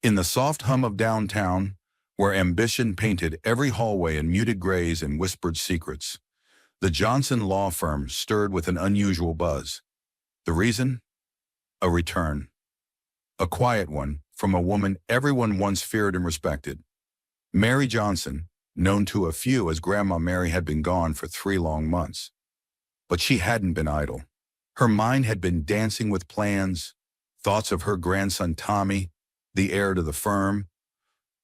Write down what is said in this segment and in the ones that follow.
In the soft hum of downtown, where ambition painted every hallway in muted grays and whispered secrets, the Johnson law firm stirred with an unusual buzz. The reason? A return. A quiet one from a woman everyone once feared and respected. Mary Johnson, known to a few as Grandma Mary, had been gone for 3 long months. But she hadn't been idle. Her mind had been dancing with plans, thoughts of her grandson Tommy, the heir to the firm,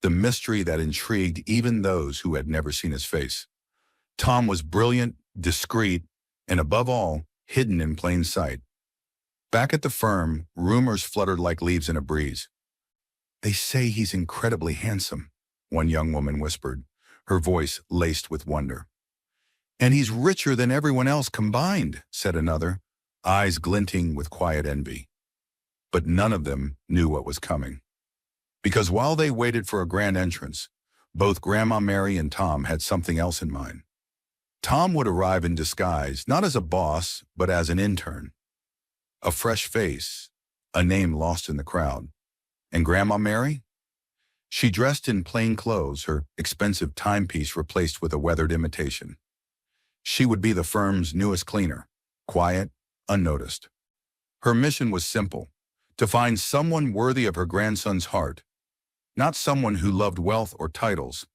the mystery that intrigued even those who had never seen his face. Tom was brilliant, discreet, and above all, hidden in plain sight. Back at the firm, rumors fluttered like leaves in a breeze. "They say he's incredibly handsome," one young woman whispered, her voice laced with wonder. "And he's richer than everyone else combined," said another, eyes glinting with quiet envy. But none of them knew what was coming. Because while they waited for a grand entrance, both Grandma Mary and Tom had something else in mind. Tom would arrive in disguise, not as a boss, but as an intern. A fresh face, a name lost in the crowd. And Grandma Mary? She dressed in plain clothes, her expensive timepiece replaced with a weathered imitation. She would be the firm's newest cleaner, quiet, unnoticed. Her mission was simple, to find someone worthy of her grandson's heart. Not someone who loved wealth or titles,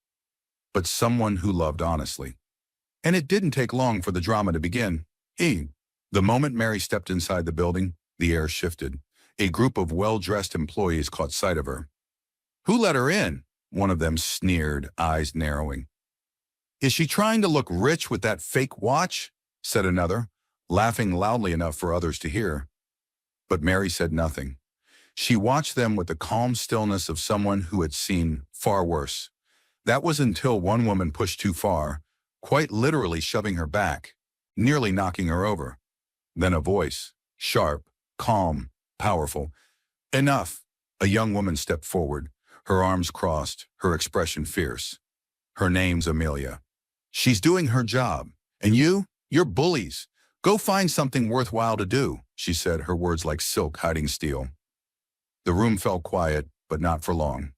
but someone who loved honestly. And it didn't take long for the drama to begin. The moment Mary stepped inside the building, the air shifted. A group of well-dressed employees caught sight of her. "Who let her in?" one of them sneered, eyes narrowing. "Is she trying to look rich with that fake watch?" said another, laughing loudly enough for others to hear. But Mary said nothing. She watched them with the calm stillness of someone who had seen far worse. That was until one woman pushed too far, quite literally shoving her back, nearly knocking her over. Then a voice, sharp, calm, powerful. "Enough!" A young woman stepped forward, her arms crossed, her expression fierce. "Her name's Amelia. She's doing her job. And you're bullies. Go find something worthwhile to do," she said, her words like silk hiding steel. The room fell quiet, but not for long.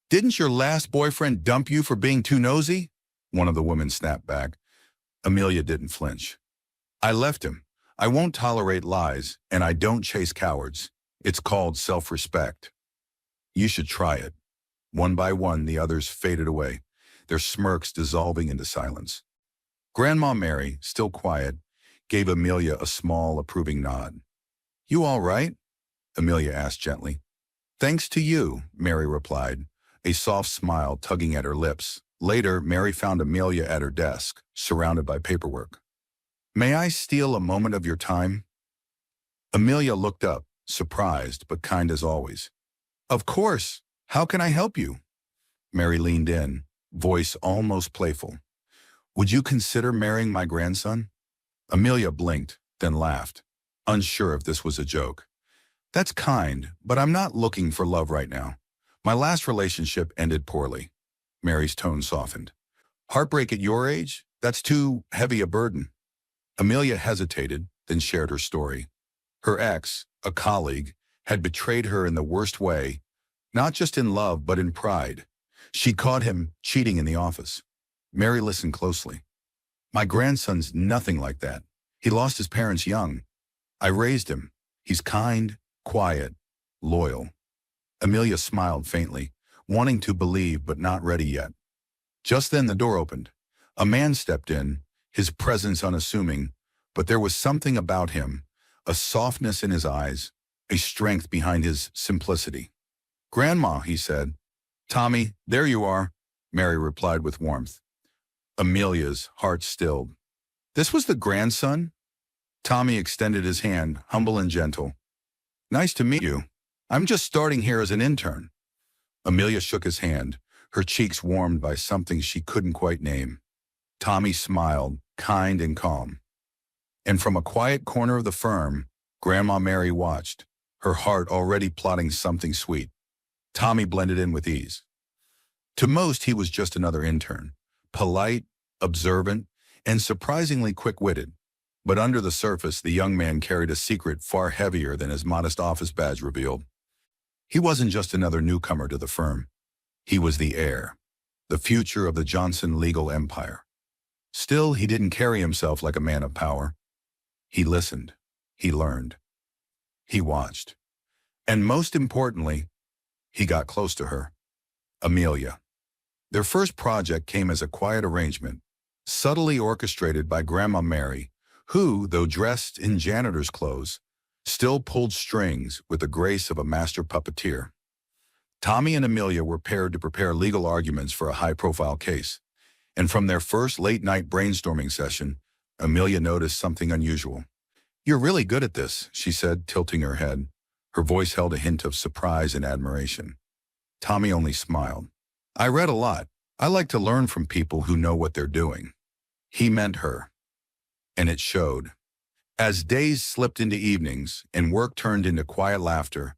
"Didn't your last boyfriend dump you for being too nosy?" one of the women snapped back. Amelia didn't flinch. "I left him. I won't tolerate lies, and I don't chase cowards. It's called self-respect." "You should try it." One by one, the others faded away, their smirks dissolving into silence. Grandma Mary, still quiet, gave Amelia a small, approving nod. "You all right?" Amelia asked gently. "Thanks to you," Mary replied, a soft smile tugging at her lips. Later, Mary found Amelia at her desk, surrounded by paperwork. "May I steal a moment of your time?" Amelia looked up, surprised but kind as always. "Of course. How can I help you?" Mary leaned in, voice almost playful. "Would you consider marrying my grandson?" Amelia blinked, then laughed, unsure if this was a joke. "That's kind, but I'm not looking for love right now. My last relationship ended poorly." Mary's tone softened. "Heartbreak at your age? That's too heavy a burden." Amelia hesitated, then shared her story. Her ex, a colleague, had betrayed her in the worst way, not just in love but in pride. She'd caught him cheating in the office. Mary listened closely. "My grandson's nothing like that. He lost his parents young. I raised him. He's kind, quiet, loyal." Amelia smiled faintly, wanting to believe but not ready yet. Just then the door opened. A man stepped in, his presence unassuming, but there was something about him, a softness in his eyes, a strength behind his simplicity. "Grandma," he said. "Tommy, there you are," Mary replied with warmth. Amelia's heart stilled. This was the grandson? Tommy extended his hand, humble and gentle. "Nice to meet you. I'm just starting here as an intern." Amelia shook his hand, her cheeks warmed by something she couldn't quite name. Tommy smiled, kind and calm. And from a quiet corner of the firm, Grandma Mary watched, her heart already plotting something sweet. Tommy blended in with ease. To most, he was just another intern, polite, observant, and surprisingly quick-witted. But under the surface, the young man carried a secret far heavier than his modest office badge revealed. He wasn't just another newcomer to the firm. He was the heir, the future of the Johnson legal empire. Still, he didn't carry himself like a man of power. He listened. He learned. He watched. And most importantly, he got close to her. Amelia. Their first project came as a quiet arrangement, subtly orchestrated by Grandma Mary, who, though dressed in janitor's clothes, still pulled strings with the grace of a master puppeteer. Tommy and Amelia were paired to prepare legal arguments for a high-profile case, and from their first late-night brainstorming session, Amelia noticed something unusual. "You're really good at this," she said, tilting her head. Her voice held a hint of surprise and admiration. Tommy only smiled. "I read a lot. I like to learn from people who know what they're doing." He meant her. And it showed. As days slipped into evenings and work turned into quiet laughter,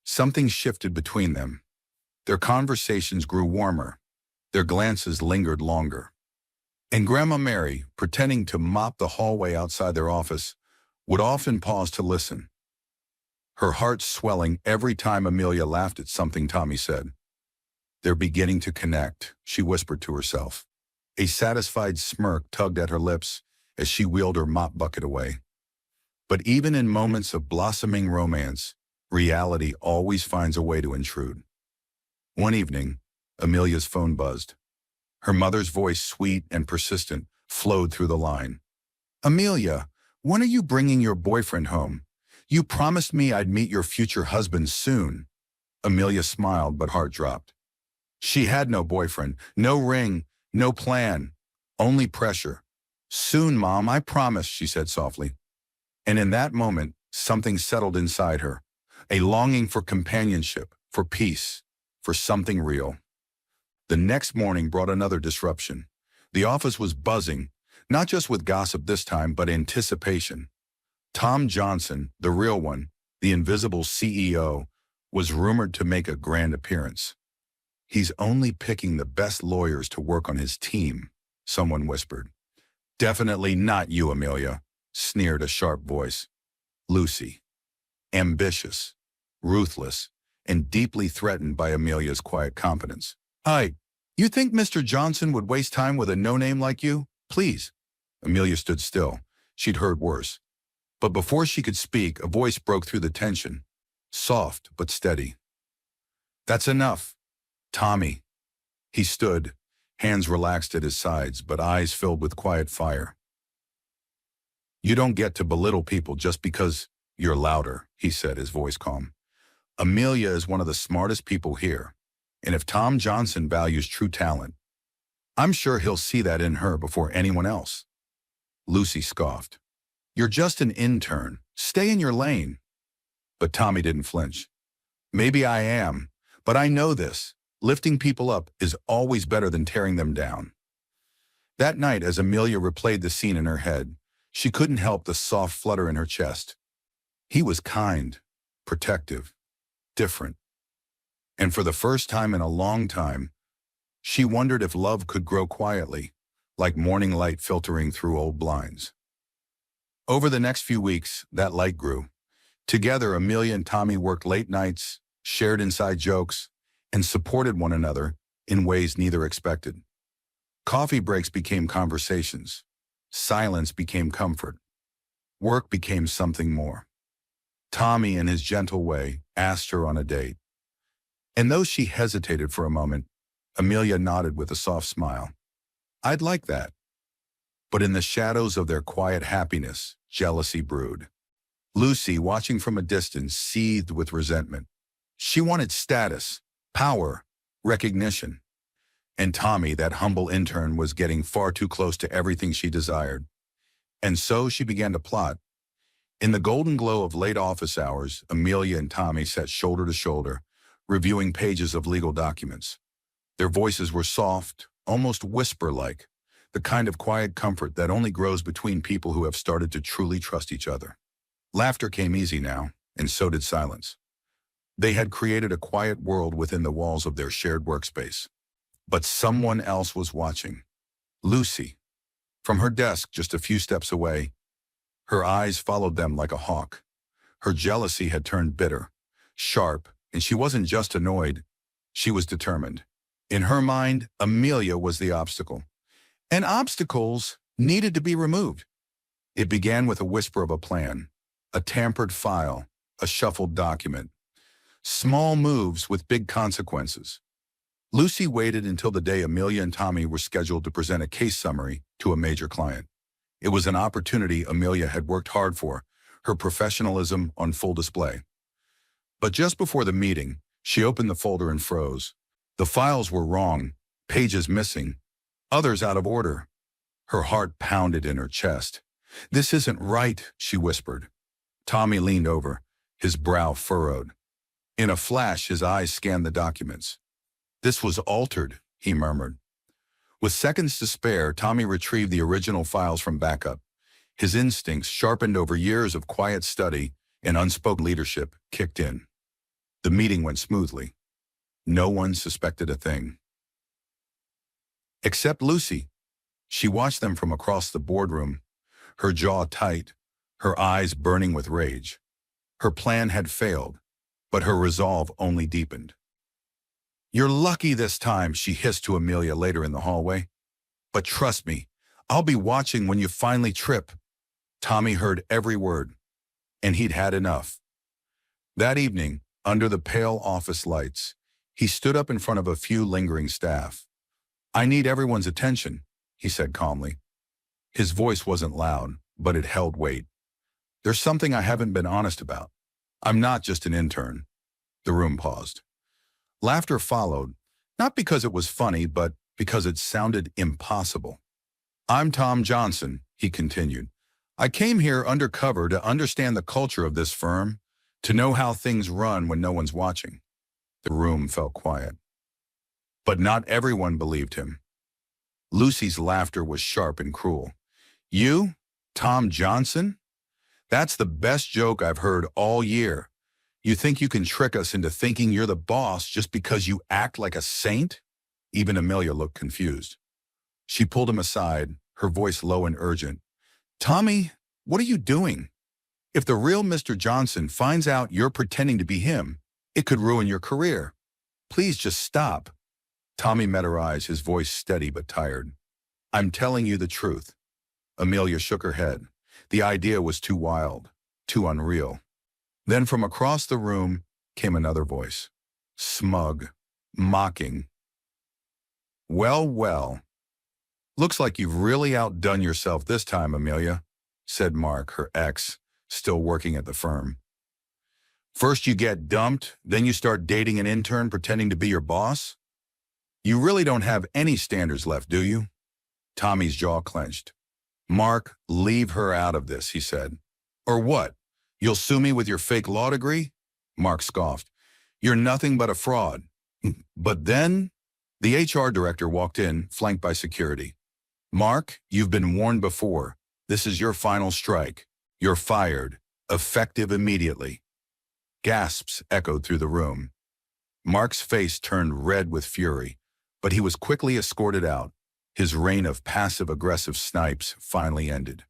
something shifted between them. Their conversations grew warmer. Their glances lingered longer. And Grandma Mary, pretending to mop the hallway outside their office, would often pause to listen, her heart swelling every time Amelia laughed at something Tommy said. "They're beginning to connect," she whispered to herself. A satisfied smirk tugged at her lips as she wheeled her mop bucket away. But even in moments of blossoming romance, reality always finds a way to intrude. One evening, Amelia's phone buzzed. Her mother's voice, sweet and persistent, flowed through the line. "Amelia, when are you bringing your boyfriend home? You promised me I'd meet your future husband soon." Amelia smiled, but heart dropped. She had no boyfriend, no ring, no plan, only pressure. "Soon, Mom, I promise," she said softly. And in that moment, something settled inside her, a longing for companionship, for peace, for something real. The next morning brought another disruption. The office was buzzing, not just with gossip this time, but anticipation. Tom Johnson, the real one, the invisible CEO, was rumored to make a grand appearance. "He's only picking the best lawyers to work on his team," someone whispered. "Definitely not you, Amelia," sneered a sharp voice. Lucy. Ambitious, ruthless, and deeply threatened by Amelia's quiet competence. You think Mr. Johnson would waste time with a no-name like you? Please." Amelia stood still. She'd heard worse. But before she could speak, a voice broke through the tension, soft but steady. "That's enough. Tommy." He stood, hands relaxed at his sides, but eyes filled with quiet fire. "You don't get to belittle people just because you're louder," he said, his voice calm. "Amelia is one of the smartest people here, and if Tom Johnson values true talent, I'm sure he'll see that in her before anyone else." Lucy scoffed. "You're just an intern. Stay in your lane." But Tommy didn't flinch. "Maybe I am, but I know this. Lifting people up is always better than tearing them down." That night, as Amelia replayed the scene in her head, she couldn't help the soft flutter in her chest. He was kind, protective, different. And for the first time in a long time, she wondered if love could grow quietly, like morning light filtering through old blinds. Over the next few weeks, that light grew. Together, Amelia and Tommy worked late nights, shared inside jokes, and supported one another in ways neither expected. Coffee breaks became conversations. Silence became comfort. Work became something more. Tommy, in his gentle way, asked her on a date. And though she hesitated for a moment, Amelia nodded with a soft smile. "I'd like that." But in the shadows of their quiet happiness, jealousy brewed. Lucy, watching from a distance, seethed with resentment. She wanted status, power, recognition. And Tommy, that humble intern, was getting far too close to everything she desired. And so she began to plot. In the golden glow of late office hours, Amelia and Tommy sat shoulder to shoulder, reviewing pages of legal documents. Their voices were soft, almost whisper-like, the kind of quiet comfort that only grows between people who have started to truly trust each other. Laughter came easy now, and so did silence. They had created a quiet world within the walls of their shared workspace. But someone else was watching. Lucy. From her desk just a few steps away, her eyes followed them like a hawk. Her jealousy had turned bitter, sharp, And she wasn't just annoyed, she was determined. In her mind, Amelia was the obstacle. And obstacles needed to be removed. It began with a whisper of a plan, a tampered file, a shuffled document. Small moves with big consequences. Lucy waited until the day Amelia and Tommy were scheduled to present a case summary to a major client. It was an opportunity Amelia had worked hard for, her professionalism on full display. But just before the meeting, she opened the folder and froze. The files were wrong, pages missing, others out of order. Her heart pounded in her chest. "This isn't right," she whispered. Tommy leaned over, his brow furrowed. In a flash, his eyes scanned the documents. "This was altered," he murmured. With seconds to spare, Tommy retrieved the original files from backup. His instincts, sharpened over years of quiet study and unspoken leadership, kicked in. The meeting went smoothly. No one suspected a thing. Except Lucy. She watched them from across the boardroom, her jaw tight, her eyes burning with rage. Her plan had failed, but her resolve only deepened. "You're lucky this time," she hissed to Amelia later in the hallway. "But trust me, I'll be watching when you finally trip." Tommy heard every word, and he'd had enough. That evening, under the pale office lights, he stood up in front of a few lingering staff. "I need everyone's attention," he said calmly. His voice wasn't loud, but it held weight. "There's something I haven't been honest about. I'm not just an intern." The room paused. Laughter followed, not because it was funny, but because it sounded impossible. "I'm Tom Johnson," he continued. "I came here undercover to understand the culture of this firm, to know how things run when no one's watching." The room felt quiet. But not everyone believed him. Lucy's laughter was sharp and cruel. "You? Tom Johnson? That's the best joke I've heard all year. You think you can trick us into thinking you're the boss just because you act like a saint?" Even Amelia looked confused. She pulled him aside, her voice low and urgent. "Tommy, what are you doing? If the real Mr. Johnson finds out you're pretending to be him, it could ruin your career. Please just stop." Tommy met her eyes, his voice steady but tired. "I'm telling you the truth." Amelia shook her head. The idea was too wild, too unreal. Then from across the room came another voice, smug, mocking. "Well, well. Looks like you've really outdone yourself this time, Amelia," said Mark, her ex, still working at the firm. "First you get dumped, then you start dating an intern pretending to be your boss? You really don't have any standards left, do you?" Tommy's jaw clenched. "Mark, leave her out of this," he said. "Or what? You'll sue me with your fake law degree?" Mark scoffed. "You're nothing but a fraud." But then the HR director walked in, flanked by security. "Mark, you've been warned before. This is your final strike. You're fired, effective immediately." Gasps echoed through the room. Mark's face turned red with fury, but he was quickly escorted out. His reign of passive-aggressive snipes finally ended.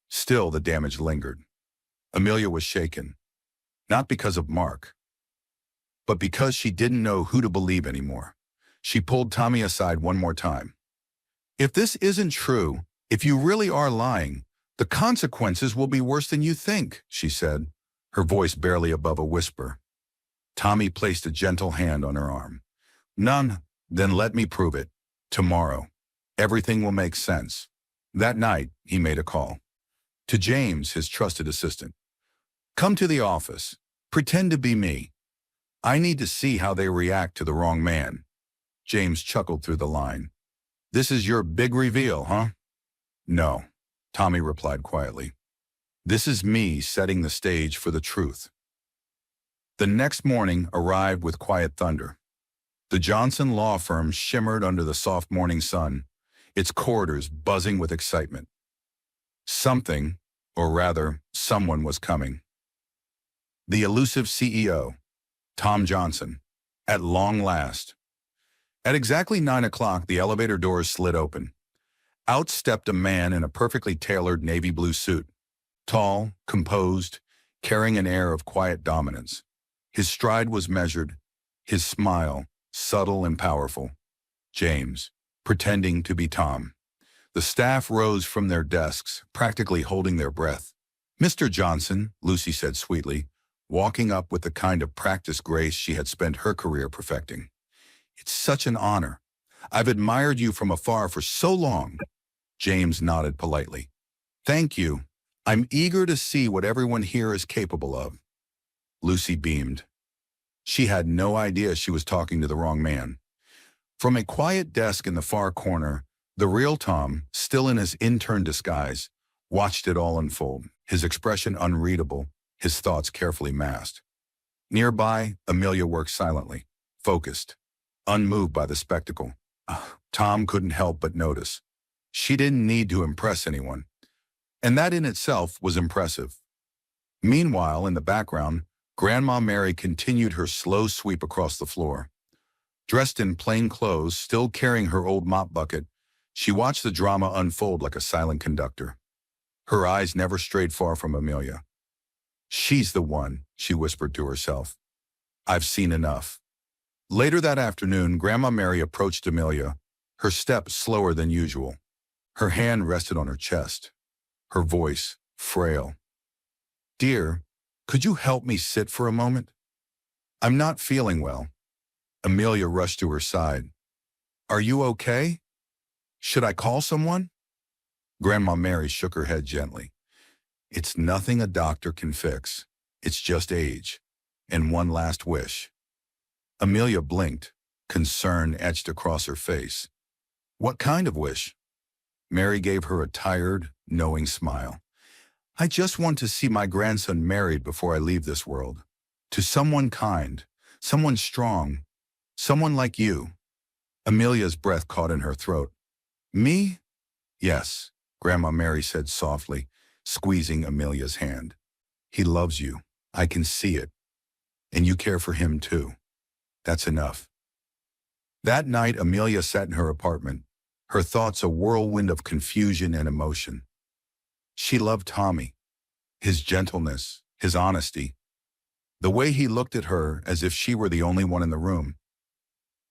Still, the damage lingered. Amelia was shaken, not because of Mark, but because she didn't know who to believe anymore. She pulled Tommy aside one more time. "If this isn't true, if you really are lying, the consequences will be worse than you think," she said, her voice barely above a whisper. Tommy placed a gentle hand on her arm. "None? Then let me prove it. Tomorrow. Everything will make sense." That night, he made a call. To James, his trusted assistant. "Come to the office. Pretend to be me. I need to see how they react to the wrong man." James chuckled through the line. "This is your big reveal, huh?" "No," Tommy replied quietly. "This is me setting the stage for the truth." The next morning arrived with quiet thunder. The Johnson law firm shimmered under the soft morning sun, its corridors buzzing with excitement. Something, or rather, someone was coming. The elusive CEO, Tom Johnson, at long last. At exactly 9 o'clock, the elevator doors slid open. Out stepped a man in a perfectly tailored navy blue suit, tall, composed, carrying an air of quiet dominance. His stride was measured, his smile subtle and powerful. James, pretending to be Tom. The staff rose from their desks, practically holding their breath. "Mr. Johnson," Lucy said sweetly, walking up with the kind of practiced grace she had spent her career perfecting. "It's such an honor. I've admired you from afar for so long." James nodded politely. "Thank you. I'm eager to see what everyone here is capable of." Lucy beamed. She had no idea she was talking to the wrong man. From a quiet desk in the far corner, the real Tom, still in his intern disguise, watched it all unfold, his expression unreadable, his thoughts carefully masked. Nearby, Amelia worked silently, focused, unmoved by the spectacle. Tom couldn't help but notice. She didn't need to impress anyone, and that in itself was impressive. Meanwhile, in the background, Grandma Mary continued her slow sweep across the floor. Dressed in plain clothes, still carrying her old mop bucket, she watched the drama unfold like a silent conductor. Her eyes never strayed far from Amelia. "She's the one," she whispered to herself. "I've seen enough." Later that afternoon, Grandma Mary approached Amelia, her step slower than usual. Her hand rested on her chest, her voice frail. "Dear, could you help me sit for a moment? I'm not feeling well." Amelia rushed to her side. "Are you okay? Should I call someone?" Grandma Mary shook her head gently. "It's nothing a doctor can fix. It's just age. And one last wish." Amelia blinked, concern etched across her face. "What kind of wish?" Mary gave her a tired, knowing smile. "I just want to see my grandson married before I leave this world. To someone kind, someone strong, someone like you." Amelia's breath caught in her throat. "Me?" "Yes," Grandma Mary said softly, squeezing Amelia's hand. "He loves you. I can see it. And you care for him too. That's enough." That night, Amelia sat in her apartment, her thoughts a whirlwind of confusion and emotion. She loved Tommy, his gentleness, his honesty, the way he looked at her as if she were the only one in the room.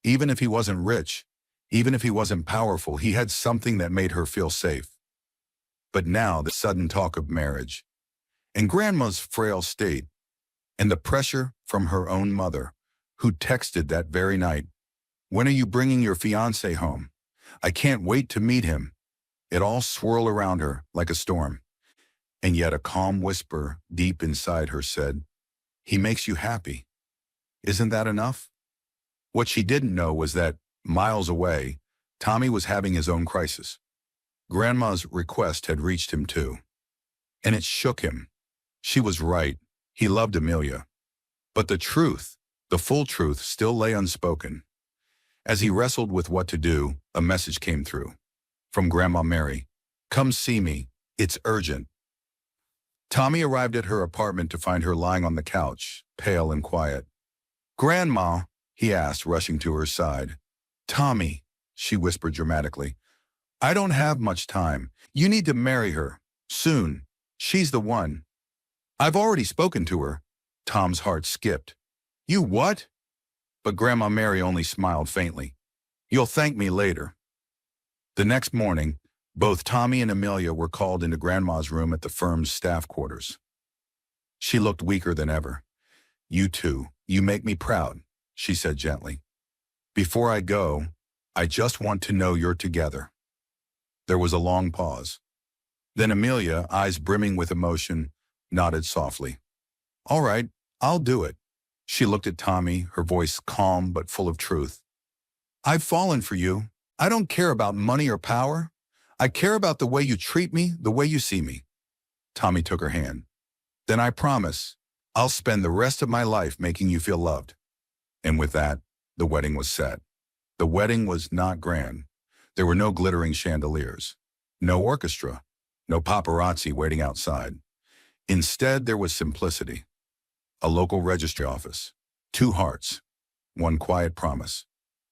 Even if he wasn't rich, even if he wasn't powerful, he had something that made her feel safe. But now the sudden talk of marriage, and Grandma's frail state, and the pressure from her own mother, who texted that very night, "When are you bringing your fiancé home? I can't wait to meet him." It all swirled around her like a storm. And yet a calm whisper deep inside her said, "He makes you happy. Isn't that enough?" What she didn't know was that, miles away, Tommy was having his own crisis. Grandma's request had reached him too. And it shook him. She was right. He loved Amelia. But the truth, the full truth, still lay unspoken. As he wrestled with what to do, a message came through. From Grandma Mary. "Come see me. It's urgent." Tommy arrived at her apartment to find her lying on the couch, pale and quiet. "Grandma," he asked, rushing to her side. "Tommy," she whispered dramatically, "I don't have much time. You need to marry her. Soon. She's the one." "I've already spoken to her." Tom's heart skipped. "You what?" But Grandma Mary only smiled faintly. "You'll thank me later." The next morning, both Tommy and Amelia were called into Grandma's room at the firm's staff quarters. She looked weaker than ever. "You two, you make me proud," she said gently. "Before I go, I just want to know you're together." There was a long pause. Then Amelia, eyes brimming with emotion, nodded softly. "All right, I'll do it." She looked at Tommy, her voice calm but full of truth. "I've fallen for you. I don't care about money or power. I care about the way you treat me, the way you see me." Tommy took her hand. "Then I promise, I'll spend the rest of my life making you feel loved." And with that, the wedding was set. The wedding was not grand. There were no glittering chandeliers, no orchestra, no paparazzi waiting outside. Instead, there was simplicity. A local registry office, 2 hearts, 1 quiet promise.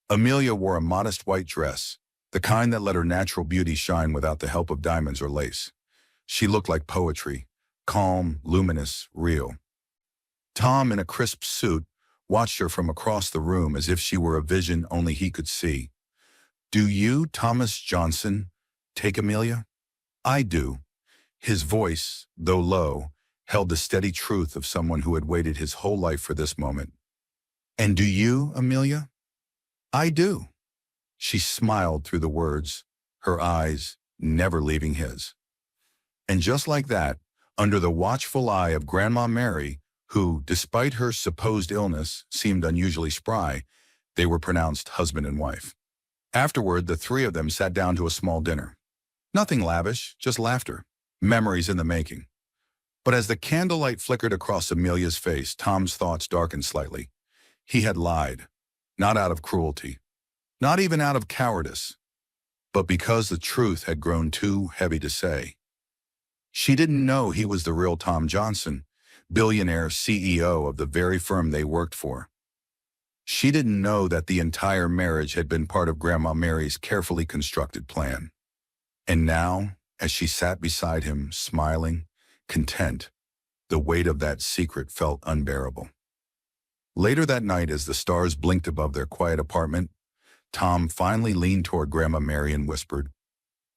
Amelia wore a modest white dress, the kind that let her natural beauty shine without the help of diamonds or lace. She looked like poetry, calm, luminous, real. Tom, in a crisp suit, watched her from across the room as if she were a vision only he could see. "Do you, Thomas Johnson, take Amelia?" "I do." His voice, though low, held the steady truth of someone who had waited his whole life for this moment. "And do you, Amelia?" "I do." She smiled through the words, her eyes never leaving his. And just like that, under the watchful eye of Grandma Mary, who, despite her supposed illness, seemed unusually spry, they were pronounced husband and wife. Afterward, the three of them sat down to a small dinner. Nothing lavish, just laughter, memories in the making. But as the candlelight flickered across Amelia's face, Tom's thoughts darkened slightly. He had lied, not out of cruelty, not even out of cowardice, but because the truth had grown too heavy to say. She didn't know he was the real Tom Johnson, billionaire CEO of the very firm they worked for. She didn't know that the entire marriage had been part of Grandma Mary's carefully constructed plan. And now, as she sat beside him, smiling, content, the weight of that secret felt unbearable. Later that night, as the stars blinked above their quiet apartment, Tom finally leaned toward Grandma Mary and whispered,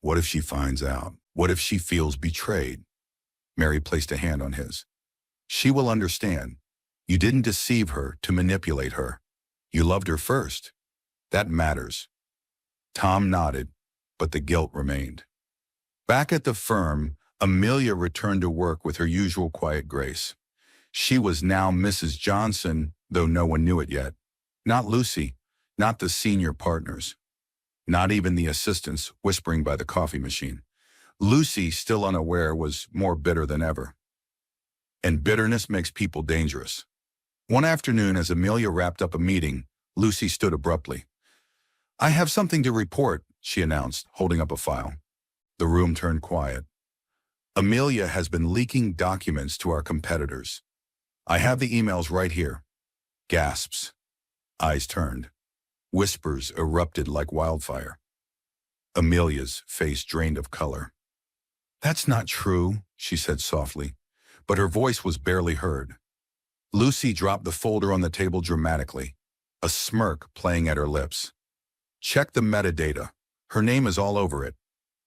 "What if she finds out? What if she feels betrayed?" Mary placed a hand on his. "She will understand. You didn't deceive her to manipulate her. You loved her first. That matters." Tom nodded, but the guilt remained. Back at the firm, Amelia returned to work with her usual quiet grace. She was now Mrs. Johnson, though no one knew it yet. Not Lucy, not the senior partners, not even the assistants whispering by the coffee machine. Lucy, still unaware, was more bitter than ever. And bitterness makes people dangerous. One afternoon, as Amelia wrapped up a meeting, Lucy stood abruptly. "I have something to report," she announced, holding up a file. The room turned quiet. "Amelia has been leaking documents to our competitors. I have the emails right here." Gasps. Eyes turned. Whispers erupted like wildfire. Amelia's face drained of color. "That's not true," she said softly, but her voice was barely heard. Lucy dropped the folder on the table dramatically, a smirk playing at her lips. "Check the metadata. Her name is all over it."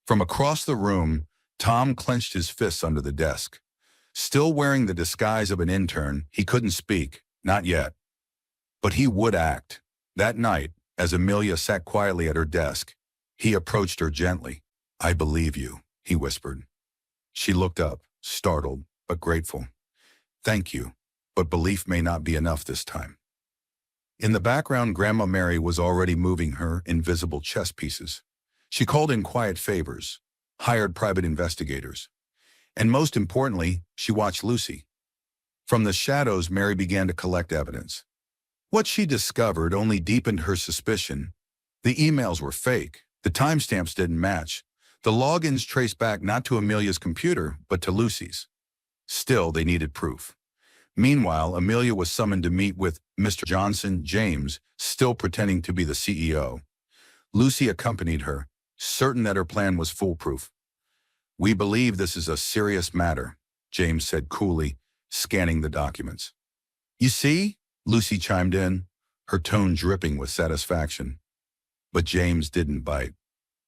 From across the room, Tom clenched his fists under the desk. Still wearing the disguise of an intern, he couldn't speak, not yet. But he would act. That night, as Amelia sat quietly at her desk, he approached her gently. "I believe you," he whispered. She looked up, startled, but grateful. "Thank you, but belief may not be enough this time." In the background, Grandma Mary was already moving her invisible chess pieces. She called in quiet favors, hired private investigators, and most importantly, she watched Lucy. From the shadows, Mary began to collect evidence. What she discovered only deepened her suspicion. The emails were fake. The timestamps didn't match. The logins traced back not to Amelia's computer, but to Lucy's. Still, they needed proof. Meanwhile, Amelia was summoned to meet with Mr. Johnson, James, still pretending to be the CEO. Lucy accompanied her, certain that her plan was foolproof. "We believe this is a serious matter," James said coolly, scanning the documents. "You see?" Lucy chimed in, her tone dripping with satisfaction. But James didn't bite.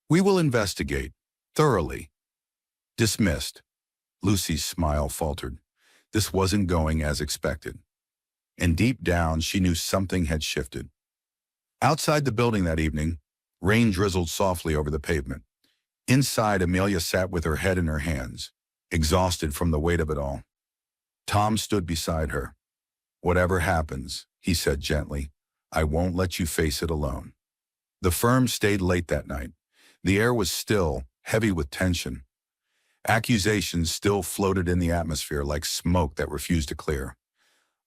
"We will investigate, thoroughly." Dismissed. Lucy's smile faltered. This wasn't going as expected. And deep down, she knew something had shifted. Outside the building that evening, rain drizzled softly over the pavement. Inside, Amelia sat with her head in her hands, exhausted from the weight of it all. Tom stood beside her. "Whatever happens," he said gently, "I won't let you face it alone." The firm stayed late that night. The air was still, heavy with tension. Accusations still floated in the atmosphere like smoke that refused to clear.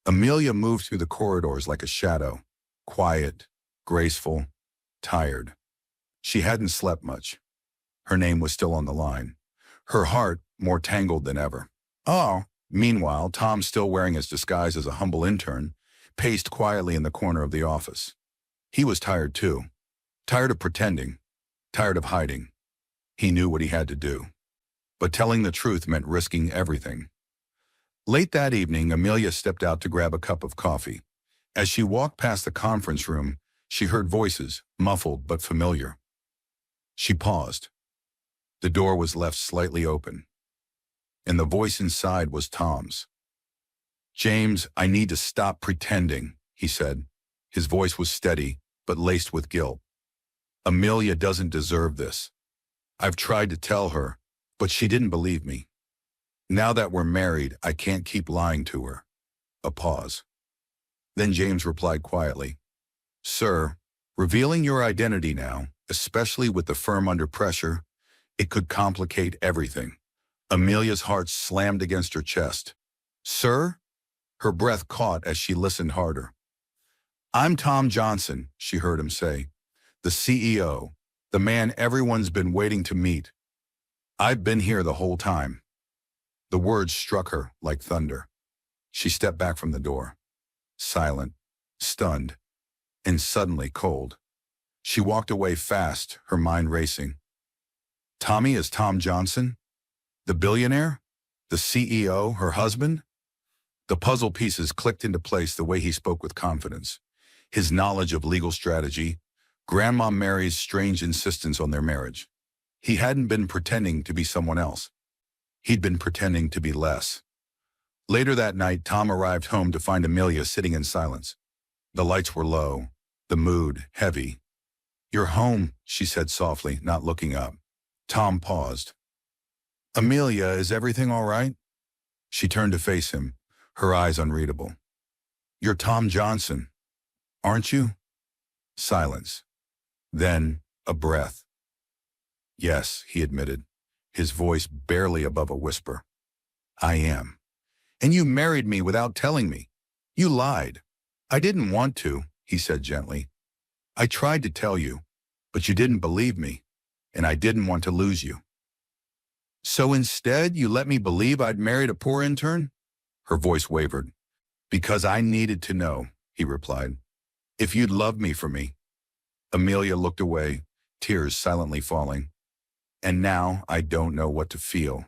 Amelia moved through the corridors like a shadow, quiet, graceful, tired. She hadn't slept much. Her name was still on the line. Her heart more tangled than ever. Meanwhile, Tom, still wearing his disguise as a humble intern, paced quietly in the corner of the office. He was tired too. Tired of pretending. Tired of hiding. He knew what he had to do. But telling the truth meant risking everything. Late that evening, Amelia stepped out to grab a cup of coffee. As she walked past the conference room, she heard voices, muffled but familiar. She paused. The door was left slightly open, and the voice inside was Tom's. "James, I need to stop pretending," he said. His voice was steady, but laced with guilt. "Amelia doesn't deserve this. I've tried to tell her, but she didn't believe me. Now that we're married, I can't keep lying to her." A pause. Then James replied quietly, "Sir, revealing your identity now, especially with the firm under pressure, it could complicate everything." Amelia's heart slammed against her chest. "Sir?" Her breath caught as she listened harder. "I'm Tom Johnson," she heard him say. "The CEO, the man everyone's been waiting to meet. I've been here the whole time." The words struck her like thunder. She stepped back from the door, silent, stunned, and suddenly cold. She walked away fast, her mind racing. Tommy is Tom Johnson? The billionaire? The CEO, her husband? The puzzle pieces clicked into place the way he spoke with confidence. His knowledge of legal strategy, Grandma Mary's strange insistence on their marriage. He hadn't been pretending to be someone else. He'd been pretending to be less. Later that night, Tom arrived home to find Amelia sitting in silence. The lights were low, the mood heavy. "You're home," she said softly, not looking up. Tom paused. "Amelia, is everything all right?" She turned to face him, her eyes unreadable. "You're Tom Johnson, aren't you?" Silence. Then a breath. "Yes," he admitted, his voice barely above a whisper. "I am. And you married me without telling me. You lied." "I didn't want to," he said gently. "I tried to tell you, but you didn't believe me, and I didn't want to lose you." "So instead, you let me believe I'd married a poor intern?" Her voice wavered. "Because I needed to know," he replied. "If you'd loved me for me." Amelia looked away, tears silently falling. "And now I don't know what to feel."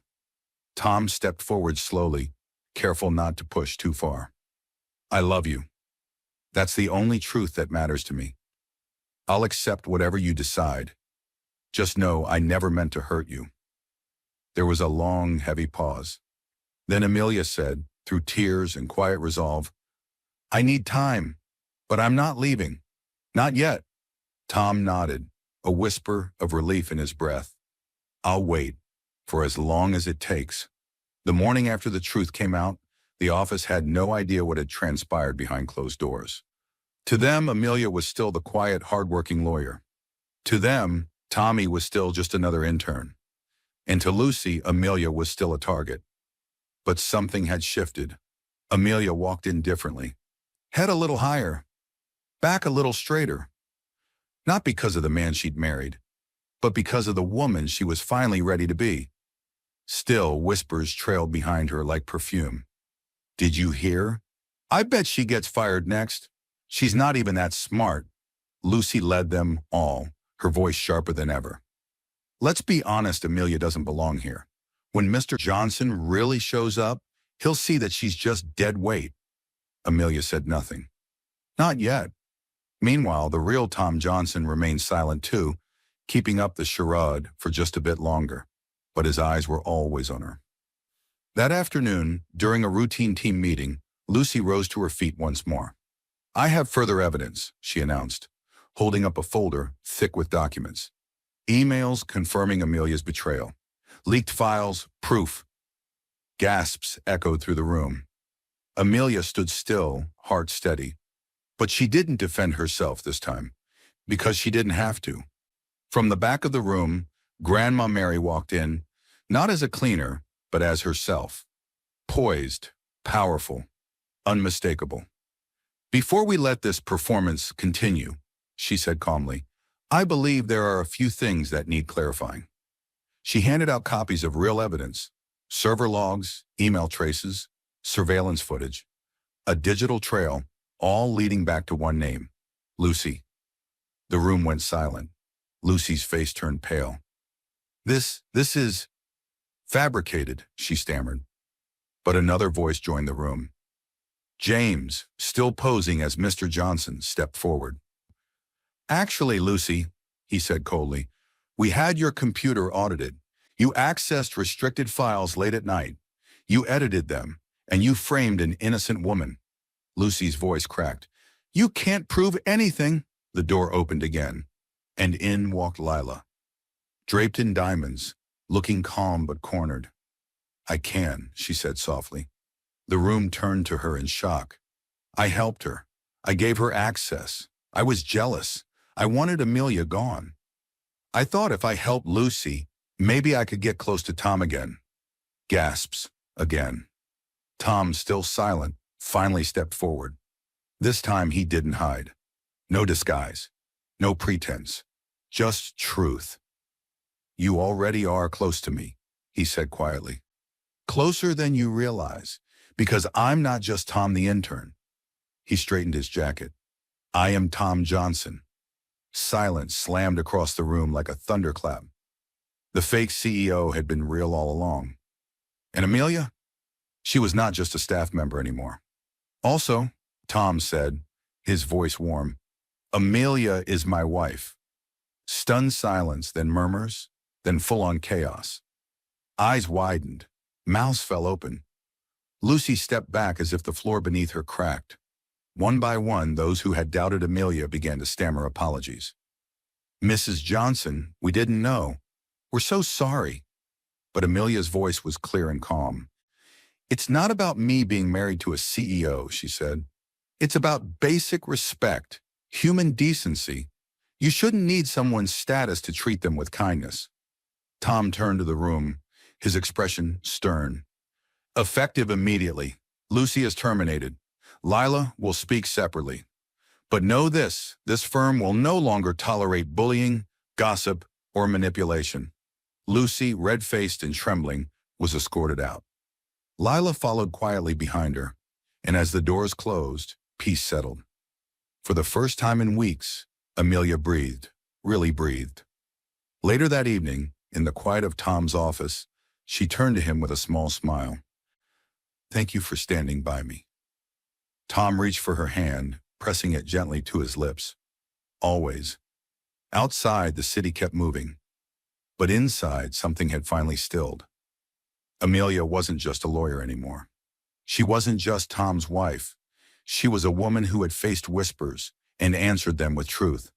Tom stepped forward slowly, careful not to push too far. "I love you. That's the only truth that matters to me. I'll accept whatever you decide. Just know I never meant to hurt you." There was a long, heavy pause. Then Amelia said, through tears and quiet resolve, "I need time, but I'm not leaving. Not yet." Tom nodded, a whisper of relief in his breath. "I'll wait, for as long as it takes." The morning after the truth came out, the office had no idea what had transpired behind closed doors. To them, Amelia was still the quiet, hardworking lawyer. To them, Tommy was still just another intern. And to Lucy, Amelia was still a target. But something had shifted. Amelia walked in differently. Head a little higher. Back a little straighter. Not because of the man she'd married, but because of the woman she was finally ready to be. Still, whispers trailed behind her like perfume. "Did you hear? I bet she gets fired next. She's not even that smart." Lucy led them all, her voice sharper than ever. "Let's be honest, Amelia doesn't belong here. When Mr. Johnson really shows up, he'll see that she's just dead weight." Amelia said nothing. "Not yet." Meanwhile, the real Tom Johnson remained silent too, keeping up the charade for just a bit longer, but his eyes were always on her. That afternoon, during a routine team meeting, Lucy rose to her feet once more. "I have further evidence," she announced, holding up a folder thick with documents. Emails confirming Amelia's betrayal. Leaked files, proof. Gasps echoed through the room. Amelia stood still, heart steady. But she didn't defend herself this time, because she didn't have to. From the back of the room, Grandma Mary walked in, not as a cleaner, but as herself. Poised, powerful, unmistakable. "Before we let this performance continue," she said calmly, "I believe there are a few things that need clarifying." She handed out copies of real evidence, server logs, email traces, surveillance footage, a digital trail, all leading back to one name, Lucy. The room went silent. Lucy's face turned pale. This is fabricated," she stammered. But another voice joined the room. James, still posing as Mr. Johnson, stepped forward. Actually, Lucy, he said coldly, we had your computer audited. You accessed restricted files late at night. You edited them, and you framed an innocent woman. Lucy's voice cracked. You can't prove anything. The door opened again, and in walked Lila. Draped in diamonds, looking calm but cornered. I can, she said softly. The room turned to her in shock. I helped her. I gave her access. I was jealous. I wanted Amelia gone. I thought if I helped Lucy, maybe I could get close to Tom again. Gasps, again. Tom, still silent, finally stepped forward. This time he didn't hide. No disguise. No pretense. Just truth. You already are close to me, he said quietly. Closer than you realize, because I'm not just Tom the intern. He straightened his jacket. I am Tom Johnson. Silence slammed across the room like a thunderclap. The fake CEO had been real all along. And Amelia? She was not just a staff member anymore. Also, Tom said, his voice warm, Amelia is my wife. Stunned silence, then murmurs, then full-on chaos. Eyes widened. Mouths fell open. Lucy stepped back as if the floor beneath her cracked. One by one, those who had doubted Amelia began to stammer apologies. Mrs. Johnson, we didn't know. We're so sorry. But Amelia's voice was clear and calm. It's not about me being married to a CEO, she said. It's about basic respect, human decency. You shouldn't need someone's status to treat them with kindness. Tom turned to the room, his expression stern. Effective immediately. Lucy is terminated. Lila will speak separately. But know this firm will no longer tolerate bullying, gossip, or manipulation. Lucy, red-faced and trembling, was escorted out. Lila followed quietly behind her, and as the doors closed, peace settled. For the first time in weeks, Amelia breathed, really breathed. Later that evening, in the quiet of Tom's office, she turned to him with a small smile. Thank you for standing by me. Tom reached for her hand, pressing it gently to his lips. Always. Outside, the city kept moving. But inside, something had finally stilled. Amelia wasn't just a lawyer anymore. She wasn't just Tom's wife. She was a woman who had faced whispers and answered them with truth.